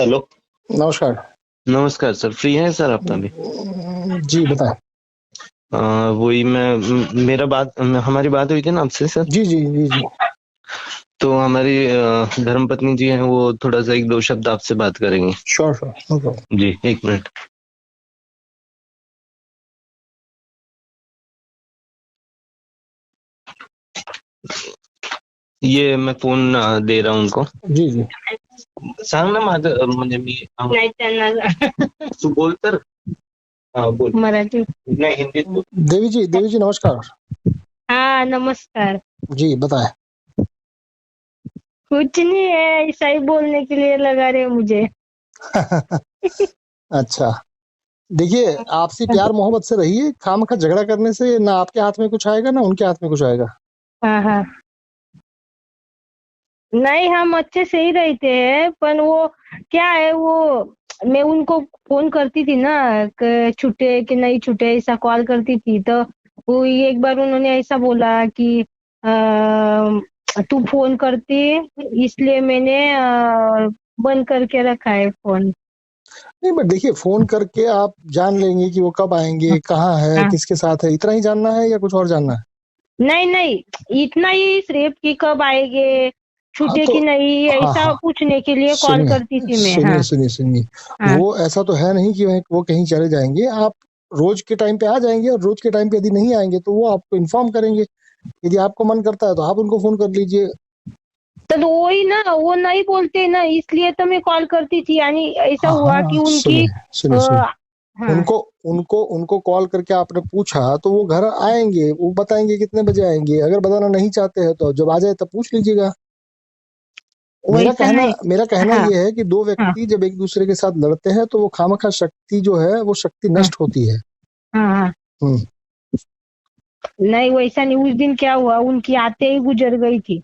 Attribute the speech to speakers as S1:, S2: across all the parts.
S1: Hello.
S2: नमस्कार।
S1: नमस्कार sir, free हैं सर आप अभी?
S2: जी बताएं।
S1: वही मेरा हमारी बात हुई थी ना आपसे सर।
S2: जी जी जी जी।
S1: तो हमारी धर्मपत्नी जी हैं, वो थोड़ा सा एक दो शब्द आपसे बात करेंगी।
S2: Sure sure, no problem.
S1: जी, एक मिनट। ये मैं फोन दे रहा हूँ उनको.
S2: जी जी।
S1: सांग ना माझं म्हणजे मी नाही त्यांना तू बोल तर. बोल मराठी. नाही, हिंदीत बोल.
S2: देवी जी नमस्कार।
S1: हाँ नमस्कार.
S2: जी बताएं।
S1: कुछ नहीं है, ऐसा ही बोलने के लिए लगा रहे मुझे.
S2: अच्छा, देखिए आपसी प्यार मोहब्बत से रहिए। खामखा झगड़ा करने से ना आपके हाथ में कुछ आएगा ना उनके हाथ में कुछ आएगा।
S1: हाँ हाँ. नहीं, हम अच्छे से ही रहते हैं, पर वो क्या है, वो मैं उनको फोन करती थी ना कि छूटे कि नहीं छूटे, ऐसा कॉल करती थी, तो वो एक बार उन्होंने ऐसा बोला कि तू फोन करती, इसलिए मैंने बंद करके रखा है फोन.
S2: नहीं बट देखिए, फोन करके आप जान लेंगे कि वो कब आएंगे, कहाँ है,
S1: हाँ.
S2: किसके साथ है, इतना ही जानना है या कुछ और जानना है?
S1: नहीं नहीं, इतना ही सिर्फ कि कब आएंगे,
S2: हाँ
S1: छूटे
S2: तो
S1: कि नहीं,
S2: हाँ
S1: ऐसा
S2: हाँ,
S1: पूछने के लिए कॉल करती
S2: सुनिए
S1: थी मैं.
S2: सुनिए
S1: हाँ
S2: सुनिए सुनिए,
S1: हाँ.
S2: वो ऐसा तो है नहीं कि वो कहीं चले जाएंगे। आप रोज के टाइम पे आ जाएंगे, और रोज के टाइम पे यदि नहीं आएंगे तो वो आपको इन्फॉर्म करेंगे। यदि आपको मन करता है तो आप उनको फोन कर लीजिए।
S1: तो वही ना, वो नहीं बोलते ना, इसलिए तो मैं कॉल करती थी, यानी ऐसा
S2: हाँ
S1: हुआ
S2: हाँ,
S1: कि उनकी
S2: सुनिए सुनिए सुनिए,
S1: हाँ.
S2: उनको उनको उनको कॉल करके आपने पूछा तो वो घर आएंगे, वो बताएंगे कितने बजे आएंगे। अगर बताना नहीं चाहते हैं तो जब आ जाए तब पूछ लीजिएगा।
S1: वैसा नहीं.
S2: मेरा कहना
S1: हाँ
S2: ये है कि दो
S1: हाँ
S2: व्यक्ति जब एक दूसरे के साथ लड़ते हैं तो वो खामखा शक्ति जो है वो शक्ति
S1: हाँ
S2: नष्ट होती है।
S1: हाँ हाँ.
S2: हम्म
S1: नहीं वैसा नहीं, उस दिन क्या हुआ, उनकी आते ही गुजर गई थी.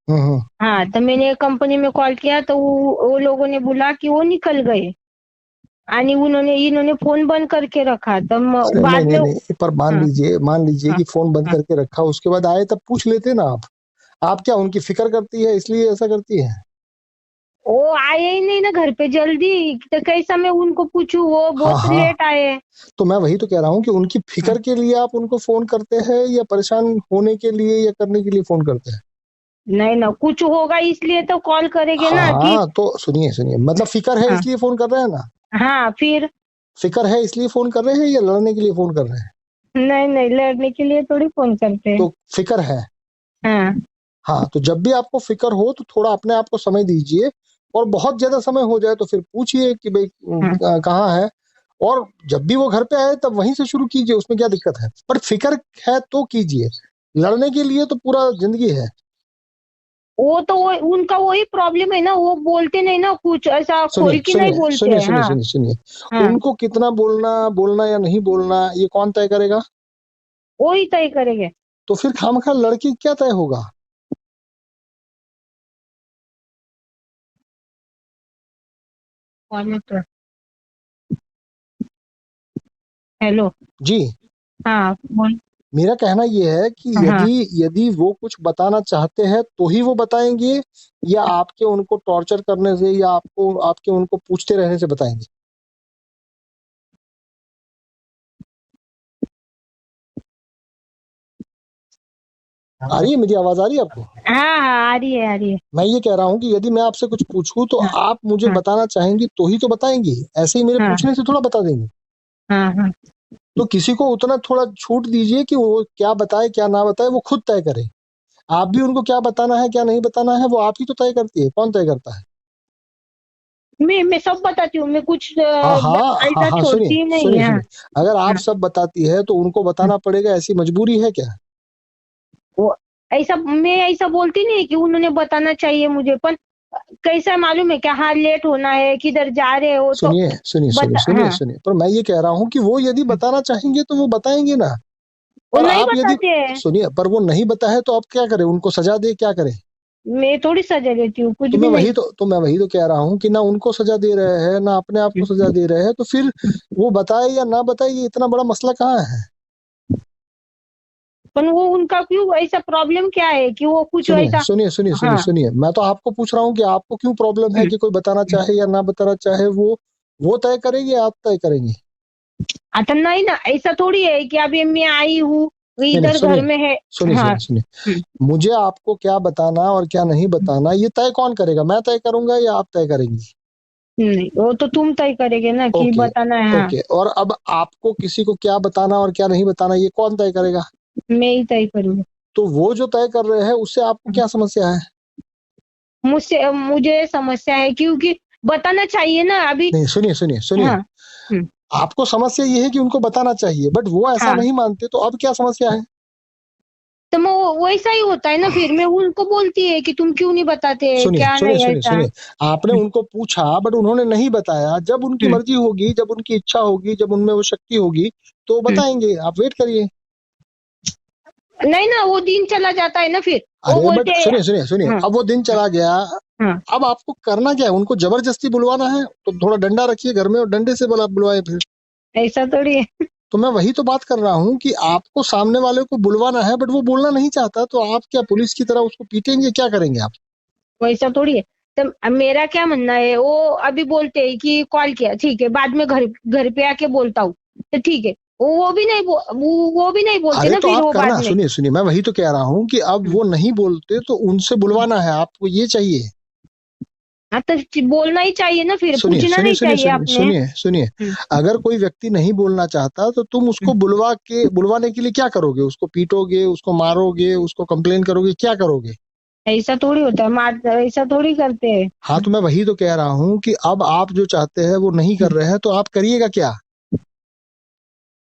S2: हम्म।
S1: हाँ, तो मैंने कंपनी में कॉल किया, तो वो लोगों ने बोला कि वो निकल गए, आणि इन्होंने फोन बंद करके रखा, तो
S2: अरे नहीं
S1: बाद में.
S2: नहीं नहीं, पर
S1: हाँ
S2: मान लीजिए
S1: हाँ
S2: कि फोन बंद
S1: हाँ.
S2: करके रखा, उसके बाद आए तब पूछ लेते ना आप क्या उनकी फिक्र करती है इसलिए ऐसा करती है?
S1: वो आए ही नहीं ना घर पे जल्दी, तो कैसा मैं उनको पूछूं, वो
S2: हाँ
S1: बहुत
S2: हाँ,
S1: लेट आए.
S2: तो मैं वही तो कह रहा हूँ कि उनकी
S1: हाँ.
S2: फिक्र के लिए आप उनको फोन करते हैं या परेशान होने के लिए या करने के लिए फोन करते हैं?
S1: नहीं ना, कुछ होगा इसलिए तो कॉल करेंगे
S2: हाँ
S1: ना कि.
S2: हाँ, तो सुनिए सुनिए, मतलब फिक्र है
S1: हाँ
S2: इसलिए फोन कर रहे हैं ना?
S1: हाँ, फिर.
S2: फिक्र है इसलिए फोन कर रहे हैं या लड़ने के लिए फोन कर रहे हैं?
S1: नहीं नहीं, लड़ने के लिए थोड़ी फोन करते हैं.
S2: तो फिक्र है।
S1: हाँ
S2: हाँ, तो जब भी आपको फिक्र हो तो थोड़ा अपने आप को समय दीजिए। और बहुत ज्यादा समय हो जाए तो फिर पूछिए कि भाई
S1: हाँ.
S2: कहाँ है। और जब भी वो घर पे आए तब वहीं से शुरू कीजिए, उसमें क्या दिक्कत है? पर फिक्र है तो कीजिए, लड़ने के लिए तो पूरा जिंदगी है।
S1: उनका वही प्रॉब्लम है ना, वो बोलते नहीं ना, कुछ ऐसा
S2: सुनिए
S1: खोल के नहीं
S2: सुनिए
S1: बोलते
S2: सुनिए
S1: हैं.
S2: सुनिए
S1: हाँ
S2: सुनिए सुनिए,
S1: हाँ.
S2: उनको कितना बोलना बोलना या नहीं बोलना ये कौन तय करेगा?
S1: वही तय करेंगे.
S2: तो फिर खामखा लड़की क्या तय होगा?
S1: हेलो.
S2: जी,
S1: हाँ बोल.
S2: मेरा कहना ये है कि
S1: हाँ.
S2: यदि यदि वो कुछ बताना चाहते हैं तो ही वो बताएंगे, या आपके उनको टॉर्चर करने से या आपके उनको पूछते रहने से बताएंगे? आ रही है मेरी आवाज, आ रही है आपको?
S1: हाँ हाँ, आ रही है, आ रही है.
S2: मैं ये कह रहा हूँ कि यदि मैं आपसे कुछ पूछूं तो
S1: हाँ
S2: आप मुझे
S1: हाँ
S2: बताना चाहेंगी तो ही तो बताएंगी। ऐसे ही मेरे
S1: हाँ
S2: पूछने से थोड़ा बता देंगे।
S1: हाँ हाँ.
S2: तो किसी को उतना थोड़ा छूट दीजिए कि वो क्या बताए क्या ना बताए वो खुद तय करे। आप भी उनको क्या बताना है क्या नहीं बताना है वो आप ही तो तय करती है, कौन तय करता है?
S1: मैं सब बताती हूँ, मैं कुछ
S2: हाँ हाँ हाँ
S1: ऐसा
S2: हाँ, सुनिए
S1: छोड़ती ही नहीं
S2: सुनिए
S1: है.
S2: सुनिए, अगर आप
S1: हाँ
S2: सब बताती है तो उनको
S1: हाँ.
S2: बताना पड़ेगा, ऐसी मजबूरी है क्या?
S1: वो ऐसा, मैं ऐसा बोलती नहीं कि उन्होंने बताना चाहिए मुझे, पर कैसा मालूम है क्या, हाँ लेट होना है, किधर जा रहे हो, तो
S2: सुनिए सुनिए सुनिए
S1: बता.
S2: सुनिए
S1: हाँ.
S2: सुनिए, पर मैं ये कह रहा हूँ कि वो यदि बताना चाहेंगे तो वो बताएंगे ना।
S1: वो
S2: पर
S1: नहीं
S2: आप यदि
S1: बताते हैं.
S2: सुनिए, पर वो नहीं बताए तो आप क्या करें? उनको सजा दे, क्या करें?
S1: मैं थोड़ी सजा देती हूँ, कुछ
S2: तो
S1: भी नहीं.
S2: मैं वही तो कह रहा हूँ कि ना उनको सजा दे रहे हैं ना अपने आप को सजा दे रहे हैं, तो फिर वो बताए या ना बताए ये इतना बड़ा मसला कहाँ है?
S1: पर वो उनका क्यों ऐसा प्रॉब्लम क्या है कि वो कुछ
S2: सुनिए
S1: ऐसा।
S2: सुनिए सुनिए सुनिए
S1: हाँ।
S2: सुनिए, मैं तो आपको पूछ रहा हूँ कि आपको क्यों प्रॉब्लम है, कि कोई बताना चाहे या ना बताना चाहे, वो तय करेंगे या आप तय करेंगे?
S1: आता नहीं ना, ऐसा थोड़ी है कि अभी मैं आई हूँ
S2: नहीं नहीं,
S1: इधर घर
S2: सुनिए
S1: में है।
S2: सुनिए
S1: हाँ।
S2: सुनिए सुनिए, मुझे आपको क्या बताना और क्या नहीं बताना ये तय कौन करेगा? मैं तय करूंगा या आप तय करेंगी?
S1: नहीं, वो तो तुम तय करेगे ना कि
S2: ओके
S1: बताना है। हाँ,
S2: ओके, और अब आपको किसी को क्या बताना और क्या नहीं बताना ये कौन तय करेगा?
S1: मैं ही तय करूंगी।
S2: तो वो जो तय कर रहे हैं उससे आपको क्या समस्या है?
S1: मुझसे मुझे समस्या है क्योंकि बताना चाहिए ना अभी।
S2: नहीं, सुनिए सुनिए सुनिए,
S1: हाँ। हम्म,
S2: आपको समस्या ये है कि उनको बताना चाहिए, बट वो ऐसा
S1: हाँ,
S2: नहीं मानते, तो अब क्या समस्या है?
S1: तो वो वैसा ही होता है ना, फिर मैं उनको बोलती है कि तुम क्यों नहीं बताते,
S2: सुनिए
S1: क्या
S2: सुनिए
S1: नहीं
S2: सुनिए
S1: ऐसा।
S2: सुनिए, आपने उनको पूछा बट उन्होंने नहीं बताया। जब उनकी
S1: हम्म,
S2: मर्जी होगी, जब उनकी इच्छा होगी, जब उनमें वो शक्ति होगी तो वो
S1: हम्म।
S2: बताएंगे, आप वेट करिए।
S1: नहीं ना, वो दिन चला जाता है ना, फिर वो
S2: अरे बट
S1: बोलते हैं।
S2: सुनिए सुनिए सुनिए,
S1: हाँ,
S2: अब वो दिन चला गया,
S1: हाँ।
S2: अब आपको करना क्या है? उनको जबरदस्ती बुलवाना है तो थोड़ा डंडा रखिए घर में और डंडे से बुलवाए फिर।
S1: ऐसा थोड़ी है।
S2: तो मैं वही तो बात कर रहा हूँ कि आपको सामने वाले को बुलवाना है बट वो बोलना नहीं चाहता, तो आप क्या पुलिस की तरह उसको पीटेंगे, क्या करेंगे आप?
S1: वैसा थोड़ी है। तो मेरा क्या म्हणणं है, वो अभी बोलते हैं कि कॉल किया, ठीक है, बाद में घर घर पे आके बोलता हूँ, तो ठीक है। वो भी नहीं बोलते
S2: अरे
S1: ना
S2: तो
S1: फिर
S2: आप
S1: वो बाद
S2: करना,
S1: में।
S2: सुनिए सुनिए, मैं वही तो कह रहा हूँ कि अब वो नहीं बोलते तो उनसे बुलवाना है, आपको ये चाहिए।
S1: हाँ, तो बोलना ही चाहिए ना, फिर
S2: सुनिए
S1: पूछना
S2: सुनिए
S1: नहीं
S2: सुनिए
S1: चाहिए
S2: सुनिए
S1: आपने।
S2: सुनिए सुनिए, अगर कोई व्यक्ति नहीं बोलना चाहता तो तुम उसको बुलवाने के लिए क्या करोगे? उसको पीटोगे, उसको मारोगे, उसको कंप्लेन करोगे, क्या करोगे?
S1: ऐसा थोड़ी होता है, मार ऐसा थोड़ी करते
S2: हाँ,
S1: हैं।
S2: तो मैं वही तो कह रहा हूँ कि अब आप जो चाहते हैं वो नहीं कर रहे हैं, तो आप करिएगा क्या?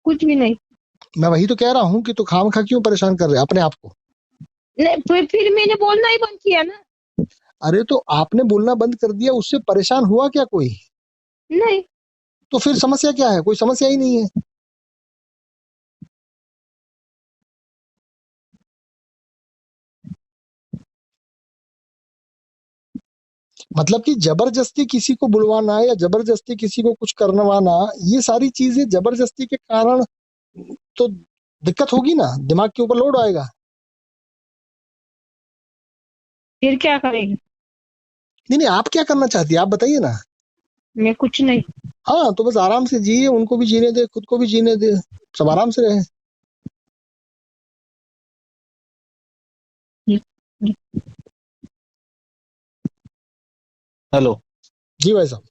S1: कुछ भी नहीं।
S2: मैं वही तो कह रहा हूँ कि तो खामखा क्यों परेशान कर रहे हैं अपने आप को?
S1: नहीं, फिर मैंने बोलना ही बंद किया ना।
S2: अरे तो आपने बोलना बंद कर दिया, उससे परेशान हुआ क्या कोई?
S1: नहीं।
S2: तो फिर समस्या क्या है? कोई समस्या ही नहीं है। मतलब कि जबरदस्ती किसी को बुलवाना या जबरदस्ती किसी को कुछ करवाना, ये सारी चीजें जबरदस्ती के कारण तो दिक्कत होगी ना, दिमाग के ऊपर लोड आएगा।
S1: फिर क्या करेगी?
S2: नहीं नहीं, आप क्या करना चाहती है आप बताइए ना।
S1: मैं कुछ नहीं।
S2: हाँ, तो बस आराम से जिए, उनको भी जीने दे, खुद को भी जीने दे, सब आराम से रहे।
S3: हेलो।
S2: जी भाई साहब।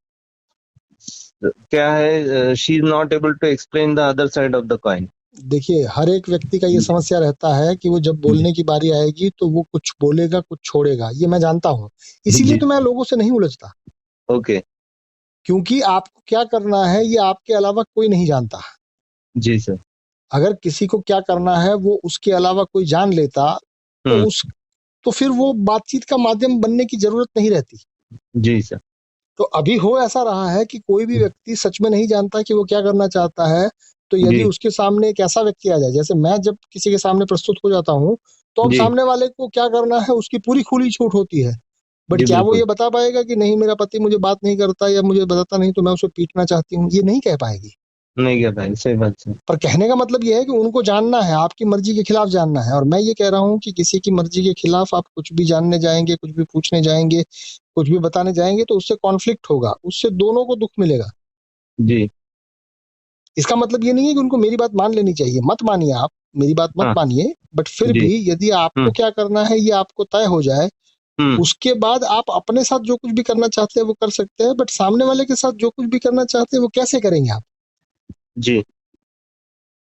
S3: क्या है, she is not able to explain the other side of the coin.
S2: देखिए, हर एक व्यक्ति का ये समस्या रहता है कि वो जब बोलने की बारी आएगी तो वो कुछ बोलेगा, कुछ छोड़ेगा, ये मैं जानता हूँ। इसीलिए
S3: जी।
S2: तो मैं लोगों से नहीं उलझता,
S3: ओके।
S2: क्योंकि आपको क्या करना है ये आपके अलावा कोई नहीं जानता।
S3: जी सर।
S2: अगर किसी को क्या करना है वो उसके अलावा कोई जान लेता, तो
S3: हम्म।
S2: उस तो फिर वो बातचीत का माध्यम बनने की जरूरत नहीं रहती।
S3: जी सर।
S2: तो अभी हो ऐसा रहा है कि कोई भी व्यक्ति सच में नहीं जानता कि वो क्या करना चाहता है। तो यदि
S3: जी।
S2: उसके सामने एक ऐसा व्यक्ति आ जाए, जैसे मैं जब किसी के सामने प्रस्तुत हो जाता हूँ, तो अब
S3: जी।
S2: सामने वाले को क्या करना है उसकी पूरी खुली छूट होती है। बट
S3: जी
S2: क्या वो
S3: बिल्कुल।
S2: ये बता पाएगा कि नहीं, मेरा पति मुझे बात नहीं करता या मुझे बताता नहीं तो मैं उसे पीटना चाहती हूँ? ये नहीं कह पाएगी।
S3: नहीं क्या भाई, सही बात सर।
S2: पर कहने का मतलब ये है कि उनको जानना है, आपकी मर्जी के खिलाफ जानना है। और मैं ये कह रहा हूँ कि किसी की मर्जी के खिलाफ आप कुछ भी जानने जाएंगे, कुछ भी पूछने जाएंगे, कुछ भी बताने जाएंगे, तो उससे कॉन्फ्लिक्ट होगा, उससे दोनों को दुख मिलेगा।
S3: जी।
S2: इसका मतलब ये नहीं है कि उनको मेरी बात मान लेनी चाहिए, मत मानिए आप, मेरी बात मत
S3: हाँ।
S2: मानिए, बट फिर
S3: जी।
S2: भी यदि आपको
S3: हम्म।
S2: क्या करना है ये आपको तय हो जाए,
S3: हम्म।
S2: उसके बाद आप अपने साथ जो कुछ भी करना चाहते हैं वो कर सकते हैं, बट सामने वाले के साथ जो कुछ भी करना चाहते हैं वो कैसे करेंगे आप?
S3: जी।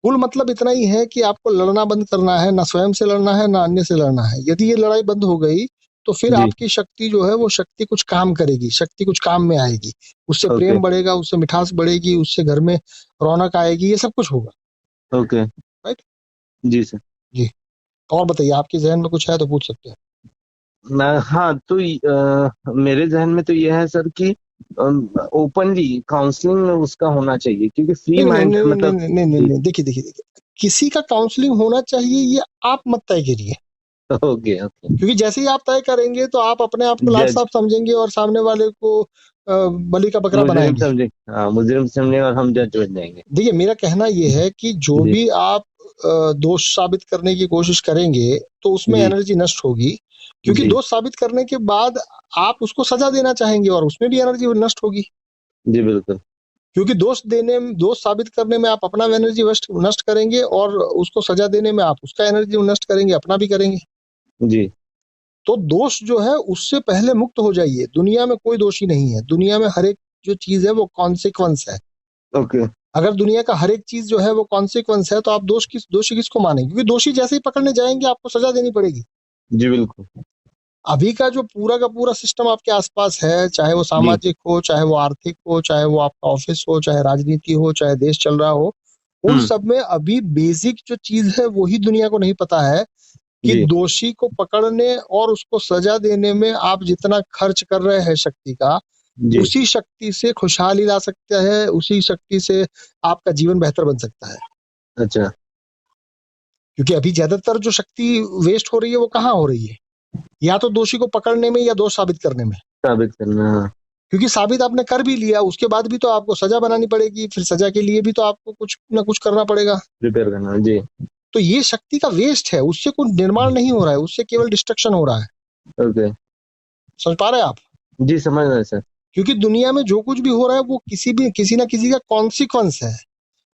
S2: कुल मतलब इतना ही है कि आपको लड़ना बंद करना है, ना स्वयं से लड़ना है ना अन्य से लड़ना है। यदि ये लड़ाई बंद हो गई तो फिर
S3: जी।
S2: आपकी शक्ति जो है वो शक्ति कुछ काम करेगी, शक्ति कुछ काम में आएगी, उससे
S3: ओके।
S2: प्रेम बढ़ेगा, उससे मिठास बढ़ेगी, उससे घर में रौनक आएगी, ये सब कुछ होगा।
S3: ओके।
S2: राइट।
S3: जी सर।
S2: जी। और बताइए, आपके जहन में कुछ है तो पूछ सकते हैं।
S3: मैं, हाँ तो मेरे जहन में तो यह है सर कि ओपनली काउंसलिंग उसका होना चाहिए, क्योंकि फ्री
S2: नहीं नहीं
S3: माइंड
S2: नहीं नहीं
S3: मतलब।
S2: नहीं नहीं नहीं
S3: जी।
S2: नहीं, देखिए देखिए देखिए, किसी का काउंसलिंग होना चाहिए ये आप मत तय करिए।
S3: Okay okay.
S2: क्योंकि जैसे ही आप तय करेंगे तो आप अपने आप को लाट
S3: जज।
S2: साफ समझेंगे और सामने वाले को बलि का बकरा
S3: मुजरिम
S2: बनाएंगे।
S3: समझे, हाँ मुजरिम समझे और हम जज बन जाएंगे।
S2: देखिए मेरा कहना ये है कि जो
S3: जी
S2: भी आप दोष साबित करने की कोशिश करेंगे तो उसमें
S3: जी
S2: एनर्जी नष्ट होगी, क्योंकि
S3: जी
S2: दोष साबित करने के बाद आप उसको सजा देना चाहेंगे और उसमें भी एनर्जी नष्ट होगी,
S3: जी बिल्कुल।
S2: क्योंकि दोष साबित करने में आप अपना एनर्जी नष्ट करेंगे और उसको सजा देने में आप उसका एनर्जी नष्ट करेंगे, अपना भी करेंगे।
S3: जी
S2: तो दोष जो है उससे पहले मुक्त हो जाइए। दुनिया में कोई दोषी नहीं है, दुनिया में हर एक जो चीज है वो कॉन्सिक्वेंस है।
S3: ओके।
S2: अगर दुनिया का हर एक चीज जो है वो कॉन्सिक्वेंस है तो आप दोषी किसको मानेंगे? क्योंकि दोषी जैसे ही पकड़ने जाएंगे आपको सजा देनी पड़ेगी।
S3: जी बिल्कुल।
S2: अभी का जो पूरा का पूरा सिस्टम आपके आसपास है, चाहे वो
S3: जी
S2: सामाजिक हो, चाहे वो आर्थिक हो, चाहे वो आपका ऑफिस हो, चाहे राजनीति हो, चाहे देश चल रहा हो, उन सब में अभी बेसिक जो चीज है वही दुनिया को नहीं पता है कि
S3: जी
S2: दोषी को पकड़ने और उसको सजा देने में आप जितना खर्च कर रहे हैं शक्ति का,
S3: जी
S2: उसी शक्ति से खुशहाली ला सकता है, उसी शक्ति से आपका जीवन बेहतर बन सकता है।
S3: अच्छा।
S2: क्योंकि अभी ज्यादातर जो शक्ति वेस्ट हो रही है वो कहाँ हो रही है? या तो दोषी को पकड़ने में या दोष साबित करने में।
S3: साबित करना, हाँ।
S2: क्योंकि साबित आपने कर भी लिया, उसके बाद भी तो आपको सजा बनानी पड़ेगी, फिर सजा के लिए भी तो आपको कुछ ना कुछ करना पड़ेगा।
S3: प्रिपेयर करना। जी
S2: तो ये शक्ति का वेस्ट है, उससे कोई निर्माण नहीं हो रहा है, उससे केवल डिस्ट्रक्शन हो रहा है।
S3: ओके।
S2: समझ पा रहे हैं आप?
S3: जी समझ रहे हैं सर।
S2: क्योंकि दुनिया में जो कुछ भी हो रहा है वो किसी ना किसी का कॉन्सिक्वेंस है।
S3: जी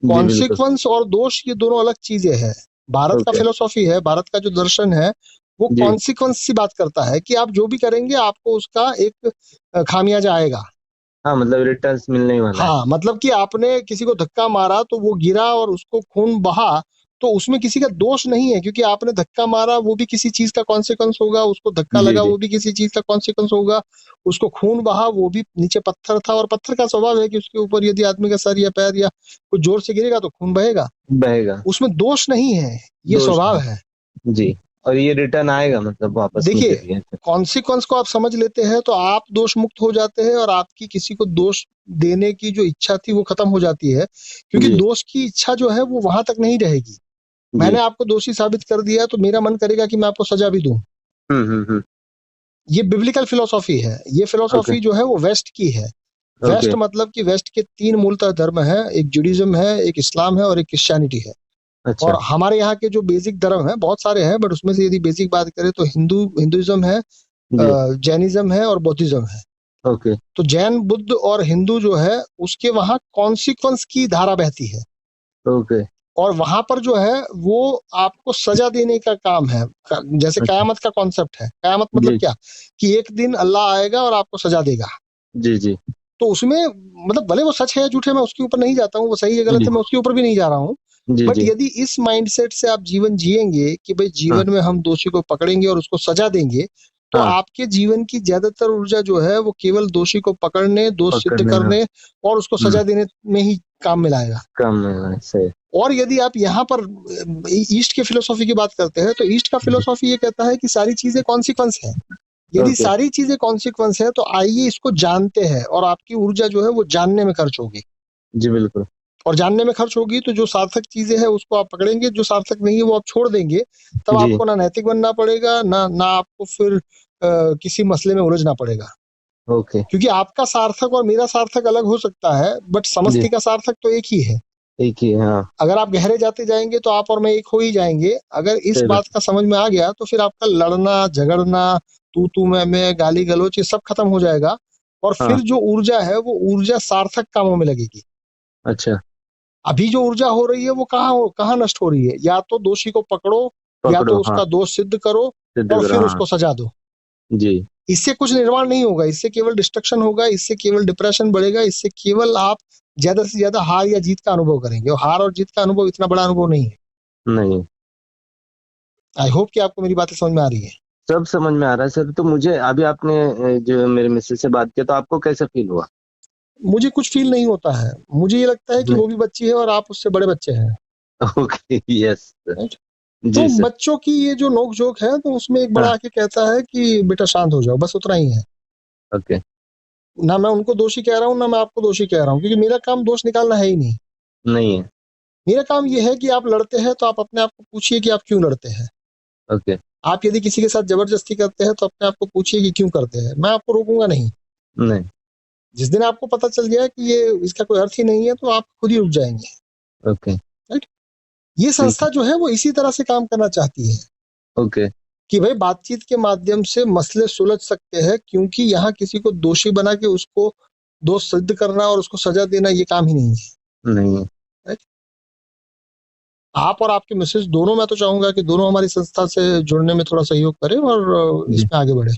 S3: बिल्कुल।
S2: कॉन्सिक्वेंस और दोष ये दोनों अलग चीजें हैं। भारत का
S3: ओके।
S2: फिलोसॉफी है, भारत का जो दर्शन है वो
S3: जी
S2: कॉन्सिक्वेंस से बात करता है कि आप जो भी करेंगे आपको उसका एक खामियाजा आएगा।
S3: हाँ, मतलब रिटर्न्स मिलने ही वाला है।
S2: हाँ, मतलब कि आपने किसी को धक्का मारा तो वो गिरा और उसको खून बहा, तो उसमें किसी का दोष नहीं है, क्योंकि आपने धक्का मारा वो भी किसी चीज का कॉन्सिक्वेंस होगा, उसको धक्का
S3: जी
S2: लगा
S3: जी
S2: वो भी किसी चीज का कॉन्सिक्वेंस होगा, उसको खून बहा वो भी नीचे पत्थर था और पत्थर का स्वभाव है कि उसके ऊपर यदि आदमी का सर या पैर या कुछ जोर से गिरेगा तो खून बहेगा।
S3: बहेगा।
S2: उसमें दोष नहीं है, ये
S3: दोष
S2: स्वभाव
S3: नहीं।
S2: है।
S3: जी। और ये रिटर्न आएगा, मतलब वापस
S2: देखिए,
S3: मुझे भी।
S2: कॉन्सिक्वेंस को आप समझ लेते हैं तो आप दोष मुक्त हो जाते हैं और आपकी किसी को दोष देने की जो इच्छा थी वो खत्म हो जाती है, क्योंकि
S3: जी
S2: दोष की इच्छा जो है वो वहां तक नहीं रहेगी।
S3: जी।
S2: मैंने आपको दोषी साबित कर दिया तो मेरा मन करेगा कि मैं आपको सजा भी दूं।
S3: हम्म।
S2: ये बिब्लिकल फिलोसॉफी है। ये
S3: ओके
S2: फिलोसॉफी जो है वो वेस्ट की है। Waste
S3: okay.
S2: मतलब कि वेस्ट के 3 मूलतः धर्म है, एक जुडिज्म है, एक इस्लाम है और एक क्रिश्चियनिटी है।
S3: अच्छा।
S2: और हमारे यहाँ के जो बेसिक धर्म है बहुत सारे हैं, बट उसमें से यदि बेसिक बात करें तो हिंदुइज्म है,
S3: जी
S2: जैनिज्म है और बौद्धिज्म है।
S3: ओके
S2: तो जैन, बुद्ध और हिंदू जो है उसके वहां कॉन्सिक्वेंस की धारा बहती है
S3: ओके।
S2: और वहां पर जो है वो आपको सजा देने का काम है। जैसे
S3: अच्छा।
S2: कयामत का कॉन्सेप्ट है। कयामत मतलब
S3: जी
S2: क्या? कि एक दिन अल्लाह आएगा और आपको सजा देगा।
S3: जी जी
S2: तो उसमें मतलब भले वो सच है या झूठ है मैं उसके ऊपर नहीं जाता हूँ, वो सही है गलत
S3: जी
S2: है मैं उसके ऊपर भी नहीं जा रहा हूँ।
S3: जी
S2: बट
S3: जी।
S2: यदि इस माइंडसेट से आप जीवन जिएंगे कि भाई
S3: हाँ
S2: जीवन में हम दोषी को पकड़ेंगे और उसको सजा देंगे, तो
S3: हाँ।
S2: आपके जीवन की ज्यादातर ऊर्जा जो है वो केवल दोषी को पकड़ने, दोष सिद्ध
S3: पकड़ने में।
S2: करने और उसको
S3: हम्म।
S2: सजा देने में ही काम में लाएगा।
S3: कम है सही।
S2: और यदि आप यहाँ पर ईस्ट के फिलोसॉफी की बात करते हैं तो ईस्ट का
S3: जी।
S2: फिलोसॉफी ये कहता है कि सारी चीजें कॉन्सिक्वेंस है। यदि
S3: ओके।
S2: सारी चीजें कॉन्सिक्वेंस है तो आइए इसको जानते हैं, और आपकी ऊर्जा जो है वो जानने में खर्च होगी।
S3: जी बिल्कुल।
S2: और जानने में खर्च होगी तो जो सार्थक चीजें हैं उसको आप पकड़ेंगे, जो सार्थक नहीं है वो आप छोड़ देंगे। तब
S3: जी
S2: आपको ना नैतिक बनना पड़ेगा, ना आपको फिर किसी मसले में उलझना पड़ेगा।
S3: ओके।
S2: क्योंकि आपका सार्थक और मेरा सार्थक अलग हो सकता है, बट
S3: जी
S2: समष्टि का सार्थक तो एक ही है।
S3: एक ही है, हाँ।
S2: अगर आप गहरे जाते जाएंगे तो आप और मैं एक हो ही जाएंगे। अगर इस
S3: सही बात।
S2: बात का समझ में आ गया तो फिर आपका लड़ना झगड़ना, तू मैं गाली गलौच ये सब खत्म हो जाएगा। और फिर
S3: हाँ।
S2: जो ऊर्जा है वो ऊर्जा सार्थक कामों में लगेगी।
S3: अच्छा।
S2: अभी जो ऊर्जा हो रही है वो कहाँ नष्ट हो रही है? या तो दोषी को पकड़ो, या
S3: पकड़ो,
S2: तो
S3: हाँ।
S2: उसका दोष सिद्ध करो
S3: सिद्ध
S2: और
S3: करो,
S2: फिर
S3: हाँ।
S2: उसको सजा दो।
S3: जी
S2: इससे कुछ निर्माण नहीं होगा, इससे केवल डिस्ट्रक्शन होगा, इससे केवल डिप्रेशन बढ़ेगा, इससे केवल आप ज्यादा से ज्यादा हार या जीत का अनुभव करेंगे, और हार और जीत का अनुभव इतना बड़ा अनुभव नहीं है।
S3: नहीं।
S2: आई होप कि आपको मेरी बातें समझ में आ रही है।
S3: सब समझ में आ रहा है सर। तो मुझे अभी आपने जो मेरे मिसेज से बात किया तो आपको कैसा फील हुआ?
S2: मुझे कुछ फील नहीं होता है, मुझे ये लगता है कि
S3: नहीं।
S2: वो भी बच्ची है और आप उससे बड़े बच्चे हैं।
S3: Okay yes.
S2: राइट? तो
S3: जी सर।
S2: बच्चों की ये जो नोक झोंक है तो उसमें एक बड़ा
S3: हाँ।
S2: आके कहता है कि बेटा शांत हो जाओ, बस उतना ही है।
S3: ओके।
S2: ना मैं उनको दोषी कह रहा हूँ ना मैं आपको दोषी कह रहा हूँ, क्योंकि मेरा काम दोष निकालना है ही नहीं।
S3: नहीं है।
S2: मेरा काम ये है कि आप लड़ते हैं तो आप अपने आप को पूछिए कि आप क्यों लड़ते हैं।
S3: ओके।
S2: आप यदि किसी के साथ जबरदस्ती करते हैं तो अपने आप को पूछिए कि क्यों करते हैं। मैं आपको रोकूंगा नहीं।
S3: नहीं।
S2: जिस दिन आपको पता चल गया कि ये इसका कोई अर्थ ही नहीं है, तो आप खुद ही रुक जाएंगे।
S3: ओके।
S2: राइट। ये संस्था जो है वो इसी तरह से काम करना चाहती है
S3: ओके।
S2: कि भाई बातचीत के माध्यम से मसले सुलझ सकते हैं, क्योंकि यहाँ किसी को दोषी बना के उसको दोष सिद्ध करना और उसको सजा देना ये काम ही नहीं है।
S3: नहीं है।
S2: राइट। आप और आपके मिसेज दोनों, मैं तो चाहूंगा कि दोनों हमारी संस्था से जुड़ने में थोड़ा सहयोग करें और
S3: जी।
S2: इसमें आगे बढ़े।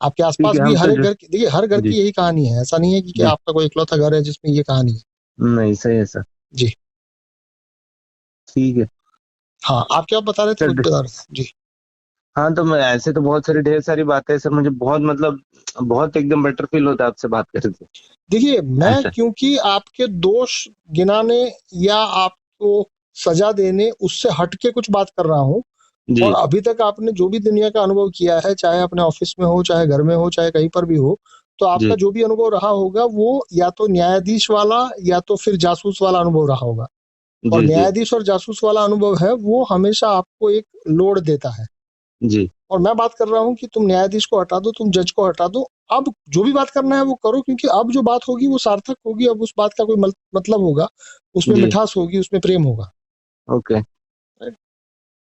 S2: आपके
S3: ठीक
S2: आसपास
S3: है,
S2: भी
S3: हम
S2: हर
S3: तो
S2: एक घर की, देखिए हर घर
S3: जी
S2: की यही कहानी है, ऐसा नहीं है कि
S3: जी
S2: आपका कोई इकलौता घर है जिसमें ये कहानी है।
S3: नहीं, सही है सर।
S2: जी।
S3: ठीक है
S2: हाँ, आप क्या बता रहे थे,
S3: सर।
S2: कुछ बता रहे थे जी।
S3: हाँ, तो मैं ऐसे तो बहुत सारी ढेर सारी बातें हैं सर, मुझे बहुत मतलब बहुत एकदम बेटर फील होता है आपसे बात करके।
S2: देखिए मैं
S3: ऐसा
S2: क्योंकि आपके दोष गिनाने या आपको सजा देने उससे हटके कुछ बात कर रहा हूँ,
S3: जी
S2: और अभी तक आपने जो भी दुनिया का अनुभव किया है, चाहे अपने ऑफिस में हो, चाहे घर में हो, चाहे कहीं पर भी हो, तो आपका
S3: जी
S2: जो भी अनुभव रहा होगा वो या तो न्यायाधीश वाला या तो फिर जासूस वाला अनुभव रहा होगा। और
S3: जी जी
S2: न्यायाधीश और जासूस वाला अनुभव है वो हमेशा आपको एक लोड देता है।
S3: जी
S2: और मैं बात कर रहा हूँ कि तुम न्यायाधीश को हटा दो, तुम जज को हटा दो, अब जो भी बात करना है वो करो, क्योंकि अब जो बात होगी वो सार्थक होगी, अब उस बात का कोई मतलब होगा, उसमें
S3: जी।
S2: मिठास होगी, उसमें प्रेम होगा।
S3: ओके।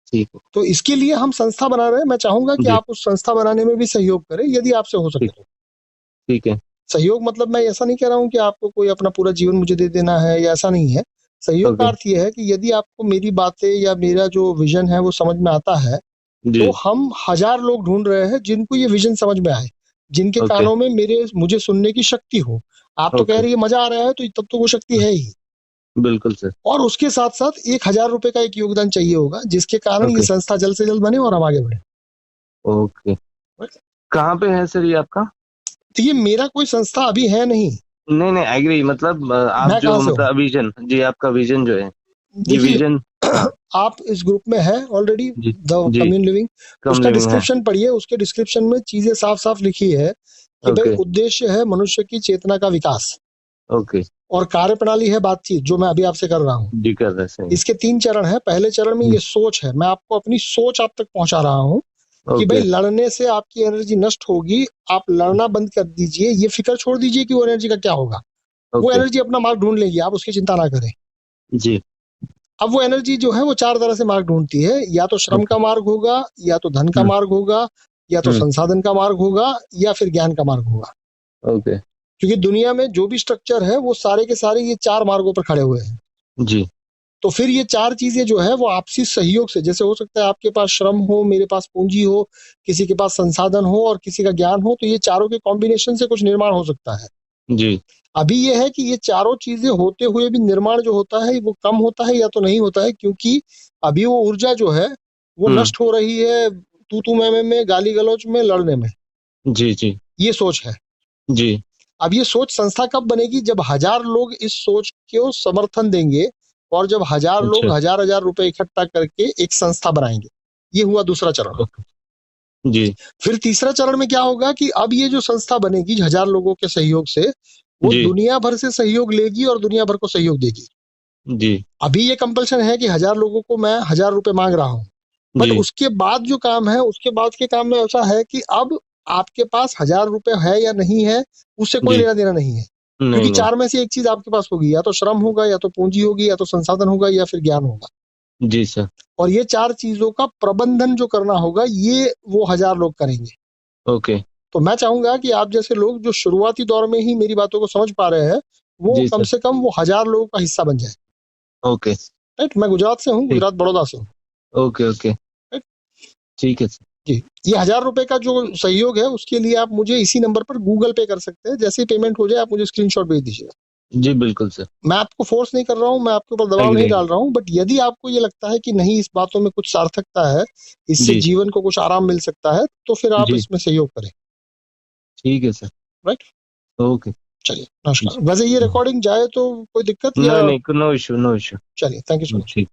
S3: ठीक है।
S2: तो इसके लिए हम संस्था बना रहे हैं। मैं चाहूंगा कि
S3: जी।
S2: आप उस संस्था बनाने में भी सहयोग करें यदि आपसे हो सके
S3: ठीक
S2: तो।
S3: ठीक है।
S2: सहयोग मतलब मैं ऐसा नहीं कह रहा हूँ कि आपको कोई अपना पूरा जीवन मुझे दे देना है, या ऐसा नहीं है। सहयोग का
S3: ओके।
S2: अर्थ यह है कि यदि आपको मेरी बातें या मेरा जो विजन है वो समझ में आता है,
S3: जी।
S2: तो हम 1000 लोग ढूंढ रहे हैं जिनको ये विजन समझ में आए, जिनके
S3: ओके।
S2: कानों में मुझे सुनने की शक्ति हो। आप तो कह
S3: ओके।
S2: रही है मजा आ रहा है, तो तब तो वो शक्ति है ही।
S3: बिल्कुल सर।
S2: और उसके साथ साथ 1000 रुपए का एक योगदान चाहिए होगा, जिसके कारण ये
S3: ओके।
S2: संस्था जल्द से जल्द बने और हम आगे बढ़े।
S3: ओके। कहाँ पे है सर ये आपका?
S2: तो ये मेरा कोई संस्था अभी है नहीं।
S3: नहीं नहीं, एग्री, मतलब आप
S2: मैं
S3: जो
S2: कहाँ से हूँ?
S3: मतलब विजन जी, आपका विजन जो है ये
S2: देखिए
S3: विजन। हाँ।
S2: आप इस ग्रुप में है ऑलरेडी,
S3: जी
S2: द
S3: जी।
S2: Commune living.
S3: कम
S2: उसका
S3: लिविंग है।
S2: डिस्क्रिप्शन पढ़िए, उसके डिस्क्रिप्शन में चीजें साफ साफ लिखी है कि भाई
S3: ओके।
S2: उद्देश्य है मनुष्य की चेतना का विकास,
S3: ओके।
S2: और कार्यप्रणाली है बातचीत, जो मैं अभी आपसे कर रहा हूँ।
S3: जी कर रहे सही।
S2: इसके 3 चरण है। पहले चरण में
S3: जी।
S2: ये सोच है, मैं आपको अपनी सोच आप तक पहुंचा रहा हूँ कि भाई
S3: ओके।
S2: लड़ने से आपकी एनर्जी नष्ट होगी, आप लड़ना बंद कर दीजिए, ये फिक्र छोड़ दीजिए कि वो एनर्जी का क्या होगा। वो
S3: ओके।
S2: एनर्जी अपना मार्ग ढूंढ लेगी, आप उसकी चिंता ना करें।
S3: जी।
S2: अब वो एनर्जी जो है वो 4 तरह से मार्ग ढूंढती है, या तो श्रम
S3: ओके।
S2: का मार्ग होगा, या तो धन का
S3: हम्म
S2: मार्ग होगा, या तो
S3: हम्म।
S2: संसाधन का मार्ग होगा, या फिर ज्ञान का मार्ग होगा।
S3: ओके।
S2: क्योंकि दुनिया में जो भी स्ट्रक्चर है वो सारे के सारे ये 4 मार्गों पर खड़े हुए हैं।
S3: जी।
S2: तो फिर ये 4 चीजें जो है वो आपसी सहयोग से, जैसे हो सकता है आपके पास श्रम हो, मेरे पास पूंजी हो, किसी के पास संसाधन हो और किसी का ज्ञान हो, तो ये चारों के कॉम्बिनेशन से कुछ निर्माण हो सकता है।
S3: जी।
S2: अभी ये है कि ये चारों चीजें होते हुए भी निर्माण जो होता है वो कम होता है या तो नहीं होता है, क्योंकि अभी वो ऊर्जा जो है वो
S3: हम्म।
S2: नष्ट हो रही है तू में, गाली गलौज में, लड़ने में।
S3: जी जी
S2: ये सोच है।
S3: जी।
S2: अब ये सोच संस्था कब बनेगी? जब 1000 लोग इस सोच को समर्थन देंगे, और जब 1000 लोग
S3: अच्छा।
S2: 1000 रुपए इकट्ठा करके एक संस्था बनाएंगे। ये हुआ दूसरा चरण।
S3: ओके। जी
S2: फिर तीसरा चरण में क्या होगा कि अब ये जो संस्था बनेगी 1000 लोगों के सहयोग से, वो
S3: जी
S2: दुनिया भर से सहयोग लेगी और दुनिया भर को सहयोग देगी।
S3: जी
S2: अभी ये कंपल्शन है कि 1000 लोगों को मैं 1000 रुपए मांग रहा हूँ, बट
S3: जी।
S2: उसके बाद जो काम है, उसके बाद के काम में ऐसा है कि अब आपके पास 1000 रुपए है या नहीं है, उससे कोई
S3: जी।
S2: लेना देना नहीं है।
S3: नहीं
S2: क्योंकि
S3: नहीं।
S2: 4 में से एक चीज आपके पास होगी, या तो श्रम होगा, या तो पूंजी होगी, या तो संसाधन होगा, या फिर ज्ञान होगा।
S3: जी सर।
S2: और ये 4 चीजों का प्रबंधन जो करना होगा, ये वो 1000 लोग करेंगे।
S3: ओके।
S2: तो मैं चाहूंगा कि आप जैसे लोग जो शुरुआती दौर में ही मेरी बातों को समझ पा रहे हैं, वो
S3: जी
S2: कम
S3: सर।
S2: से कम वो 1000 लोगों का हिस्सा बन जाए।
S3: ओके।
S2: राइट। मैं गुजरात से हूँ,
S3: ठीक।
S2: गुजरात बड़ौदा से हूँ।
S3: Okay okay.
S2: राइट।
S3: ठीक है सर।
S2: जी। ये 1000 रुपए का जो सहयोग है उसके लिए आप मुझे इसी नंबर पर गूगल पे कर सकते हैं। जैसे ही पेमेंट हो जाए आप मुझे स्क्रीनशॉट भेज दीजिएगा।
S3: जी बिल्कुल सर।
S2: मैं आपको फोर्स नहीं कर रहा हूँ, मैं आपके ऊपर दबाव नहीं
S3: एग्री।
S2: डाल रहा हूँ, बट यदि आपको ये लगता है कि नहीं इस बातों में कुछ सार्थकता है, इससे
S3: जी
S2: जीवन को कुछ आराम मिल सकता है, तो फिर आप
S3: जी।
S2: इसमें सहयोग करें।
S3: ठीक है सर।
S2: राइट।
S3: ओके।
S2: चलिए, नमस्कार। वैसे ये रिकॉर्डिंग जाए तो कोई दिक्कत, या?
S3: नहीं नहीं, नो इशू नो इशू।
S2: चलिए, थैंक यू सो मच।
S3: ठीक।